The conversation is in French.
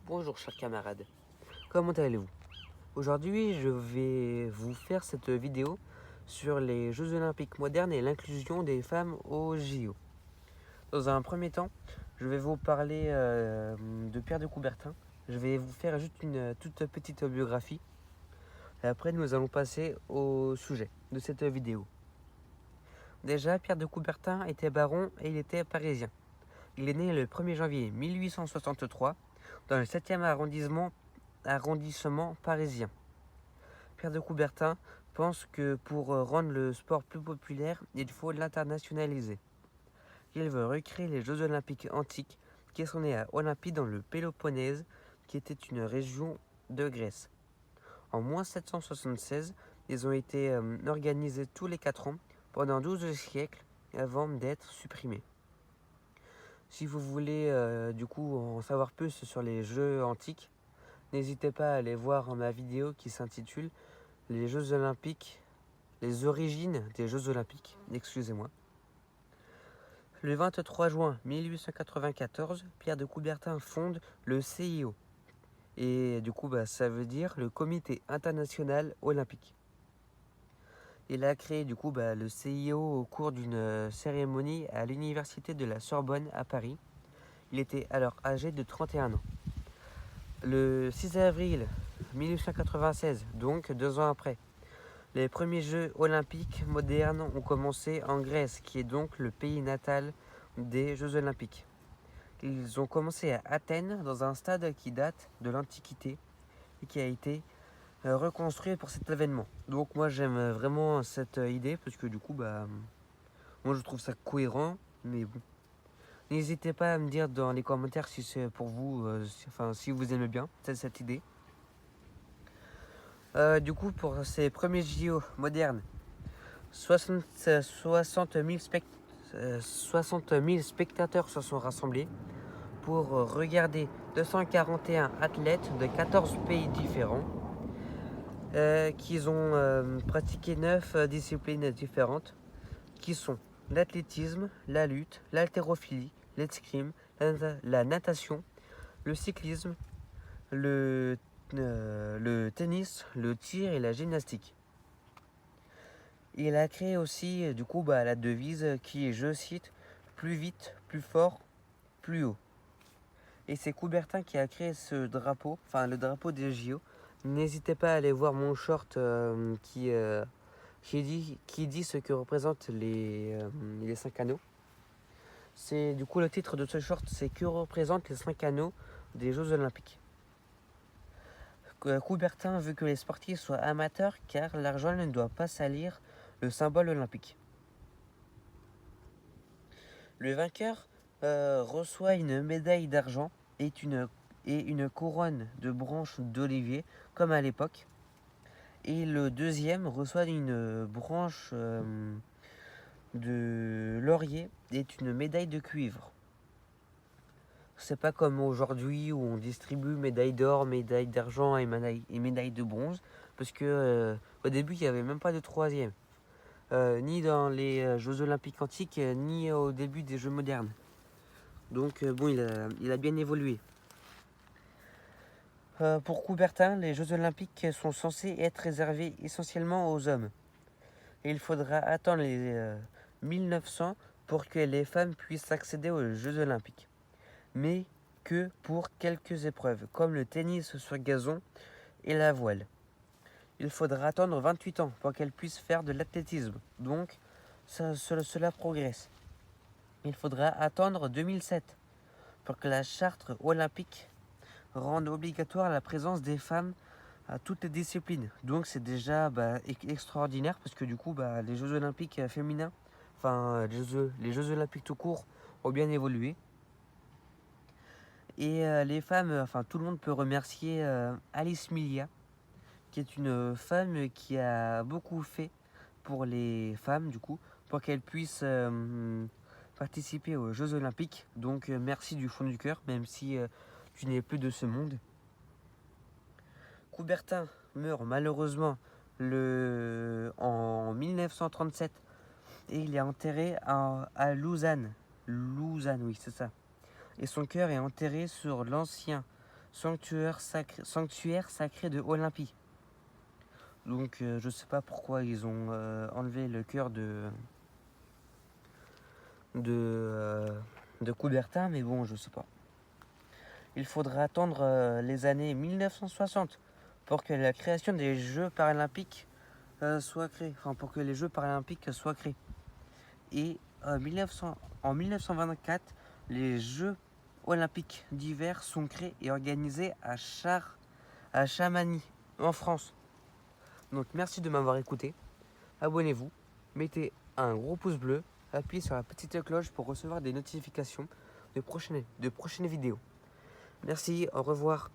Bonjour chers camarades, comment allez-vous? Aujourd'hui je vais vous faire cette vidéo sur les Jeux Olympiques modernes et l'inclusion des femmes aux JO. Dans un premier temps, je vais vous parler de Pierre de Coubertin. Je vais vous faire juste une toute petite biographie. Et après nous allons passer au sujet de cette vidéo. Déjà, Pierre de Coubertin était baron et il était parisien. Il est né le 1er janvier 1863 dans le 7e arrondissement parisien. Pierre de Coubertin pense que pour rendre le sport plus populaire, il faut l'internationaliser. Il veut recréer les Jeux Olympiques antiques qui sont nés à Olympie dans le Péloponnèse, qui était une région de Grèce. En moins 776, ils ont été organisés tous les 4 ans pendant 12 siècles avant d'être supprimés. Si vous voulez du coup en savoir plus sur les Jeux antiques, n'hésitez pas à aller voir ma vidéo qui s'intitule Les Jeux Olympiques, les origines des Jeux Olympiques, excusez-moi. Le 23 juin 1894, Pierre de Coubertin fonde le CIO. Et du coup, ça veut dire le Comité International Olympique. Il a créé du coup le CIO au cours d'une cérémonie à l'université de la Sorbonne à Paris. Il était alors âgé de 31 ans. Le 6 avril 1896, donc 2 ans après, les premiers Jeux olympiques modernes ont commencé en Grèce, qui est donc le pays natal des Jeux olympiques. Ils ont commencé à Athènes, dans un stade qui date de l'Antiquité et qui a été reconstruit pour cet événement. Donc moi j'aime vraiment cette idée, parce que du coup, moi je trouve ça cohérent, mais bon. N'hésitez pas à me dire dans les commentaires si c'est pour vous, si vous aimez bien cette idée. Du coup, pour ces premiers JO modernes, 60 000 spectateurs se sont rassemblés pour regarder 241 athlètes de 14 pays différents qui ont pratiqué 9 disciplines différentes qui sont l'athlétisme, la lutte, l'haltérophilie, l'escrime, la natation, le cyclisme, le tennis, le tir et la gymnastique. Il a créé aussi du coup la devise qui est, je cite, plus vite, plus fort, plus haut. Et c'est Coubertin qui a créé ce drapeau, enfin le drapeau des JO. N'hésitez pas à aller voir mon short qui dit ce que représentent les 5 anneaux. C'est du coup le titre de ce short, c'est que représentent les 5 anneaux des Jeux Olympiques. Coubertin veut que les sportifs soient amateurs car l'argent ne doit pas salir le symbole olympique. Le vainqueur reçoit une médaille d'argent et une couronne de branches d'olivier, comme à l'époque. Et le deuxième reçoit une branche de laurier et une médaille de cuivre. C'est pas comme aujourd'hui où on distribue médaille d'or, médaille d'argent et médaille de bronze, parce que au début il n'y avait même pas de troisième. Ni dans les Jeux Olympiques antiques, ni au début des Jeux modernes. Donc bon, il a bien évolué. Pour Coubertin, les Jeux Olympiques sont censés être réservés essentiellement aux hommes. Et il faudra attendre les 1900 pour que les femmes puissent accéder aux Jeux Olympiques. Mais que pour quelques épreuves, comme le tennis sur gazon et la voile. Il faudra attendre 28 ans pour qu'elles puissent faire de l'athlétisme. Donc, cela progresse. Il faudra attendre 2007 pour que la charte olympique rende obligatoire la présence des femmes à toutes les disciplines. Donc c'est déjà extraordinaire parce que du coup les Jeux Olympiques féminins, les Jeux Olympiques tout court ont bien évolué. Et les femmes, tout le monde peut remercier Alice Milia, qui est une femme qui a beaucoup fait pour les femmes du coup, pour qu'elles puissent participer aux Jeux Olympiques. Donc merci du fond du cœur, même si tu n'es plus de ce monde. Coubertin meurt malheureusement en 1937 et il est enterré à Lausanne. Lausanne, oui, c'est ça. Et son cœur est enterré sur l'ancien sanctuaire sacré de Olympie. Donc je sais pas pourquoi ils ont enlevé le cœur de Coubertin, mais bon, je sais pas. Il faudra attendre les années 1960 pour que la création des Jeux paralympiques soit créée, enfin pour que les Jeux paralympiques soient créés. Et en 1924, les Jeux olympiques d'hiver sont créés et organisés à Chamonix, en France. Donc merci de m'avoir écouté. Abonnez-vous, mettez un gros pouce bleu, appuyez sur la petite cloche pour recevoir des notifications de prochaines vidéos. Merci, au revoir.